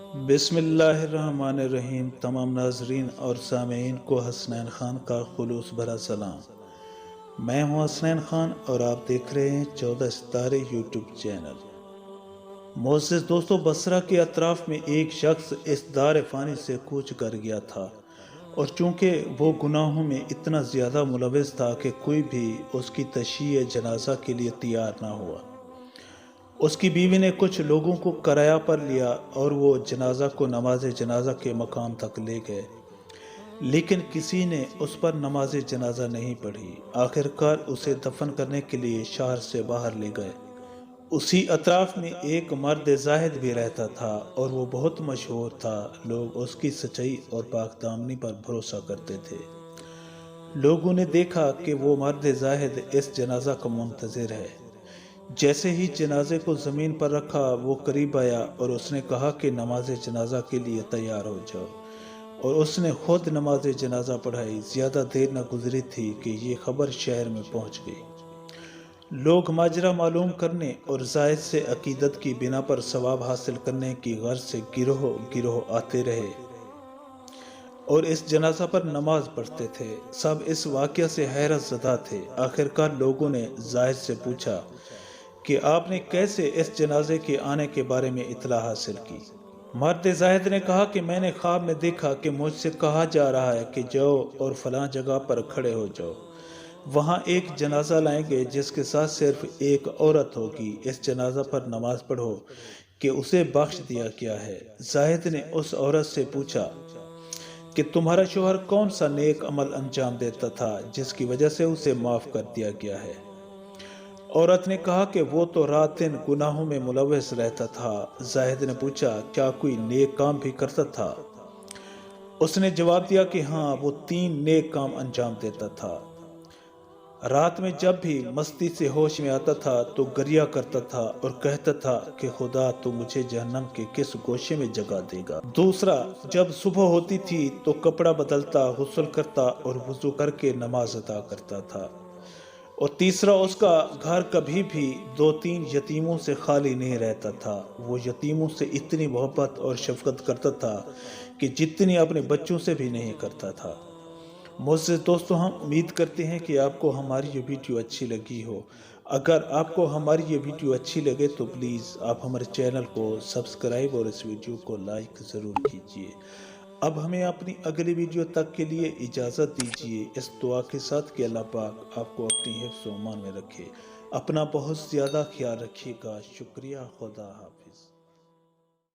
بسم اللہ الرحمن الرحیم۔ تمام ناظرین اور سامعین کو حسنین خان کا خلوص بھرا سلام۔ میں ہوں حسنین خان اور آپ دیکھ رہے ہیں 14 ستارے یوٹیوب چینل۔ معزز دوستو، بصرہ کے اطراف میں ایک شخص اس دار فانی سے کوچ کر گیا تھا، اور چونکہ وہ گناہوں میں اتنا زیادہ ملوث تھا کہ کوئی بھی اس کی تشییع جنازہ کے لیے تیار نہ ہوا۔ اس کی بیوی نے کچھ لوگوں کو کرایہ پر لیا اور وہ جنازہ کو نماز جنازہ کے مقام تک لے گئے، لیکن کسی نے اس پر نماز جنازہ نہیں پڑھی۔ آخرکار اسے دفن کرنے کے لیے شہر سے باہر لے گئے۔ اسی اطراف میں ایک مرد زاہد بھی رہتا تھا اور وہ بہت مشہور تھا۔ لوگ اس کی سچائی اور پاک دامنی پر بھروسہ کرتے تھے۔ لوگوں نے دیکھا کہ وہ مرد زاہد اس جنازہ کا منتظر ہے۔ جیسے ہی جنازے کو زمین پر رکھا، وہ قریب آیا اور اس نے کہا کہ نماز جنازہ کے لیے تیار ہو جاؤ، اور اس نے خود نماز جنازہ پڑھائی۔ زیادہ دیر نہ گزری تھی کہ یہ خبر شہر میں پہنچ گئی۔ لوگ ماجرا معلوم کرنے اور زائد سے عقیدت کی بنا پر ثواب حاصل کرنے کی غرض سے گروہ گروہ آتے رہے اور اس جنازہ پر نماز پڑھتے تھے۔ سب اس واقعہ سے حیرت زدہ تھے۔ آخرکار لوگوں نے زائد سے پوچھا کہ آپ نے کیسے اس جنازے کے آنے کے بارے میں اطلاع حاصل کی؟ مرد زاہد نے کہا کہ میں نے خواب میں دیکھا کہ مجھ سے کہا جا رہا ہے کہ جاؤ اور فلاں جگہ پر کھڑے ہو جاؤ، وہاں ایک جنازہ لائیں گے جس کے ساتھ صرف ایک عورت ہوگی، اس جنازہ پر نماز پڑھو کہ اسے بخش دیا گیا ہے۔ زاہد نے اس عورت سے پوچھا کہ تمہارا شوہر کون سا نیک عمل انجام دیتا تھا جس کی وجہ سے اسے معاف کر دیا گیا ہے؟ عورت نے کہا کہ وہ تو رات دن گناہوں میں ملوث رہتا تھا۔ زاہد نے پوچھا کیا کوئی نیک کام بھی کرتا تھا؟ اس نے جواب دیا کہ ہاں، وہ 3 نیک کام انجام دیتا تھا۔ رات میں جب بھی مستی سے ہوش میں آتا تھا تو گریہ کرتا تھا اور کہتا تھا کہ خدا تو مجھے جہنم کے کس گوشے میں جگہ دے گا۔ دوسرا، جب صبح ہوتی تھی تو کپڑا بدلتا، غسل کرتا اور وضو کر کے نماز ادا کرتا تھا۔ اور تیسرا، اس کا گھر کبھی بھی 2-3 یتیموں سے خالی نہیں رہتا تھا۔ وہ یتیموں سے اتنی محبت اور شفقت کرتا تھا کہ جتنی اپنے بچوں سے بھی نہیں کرتا تھا۔ معزز دوستو، ہم امید کرتے ہیں کہ آپ کو ہماری یہ ویڈیو اچھی لگی ہو۔ اگر آپ کو ہماری یہ ویڈیو اچھی لگے تو پلیز آپ ہمارے چینل کو سبسکرائب اور اس ویڈیو کو لائک ضرور کیجیے۔ اب ہمیں اپنی اگلی ویڈیو تک کے لیے اجازت دیجیے، اس دعا کے ساتھ کہ اللہ پاک آپ کو اپنی حفظ و امان میں رکھے۔ اپنا بہت زیادہ خیال رکھیے گا۔ شکریہ۔ خدا حافظ۔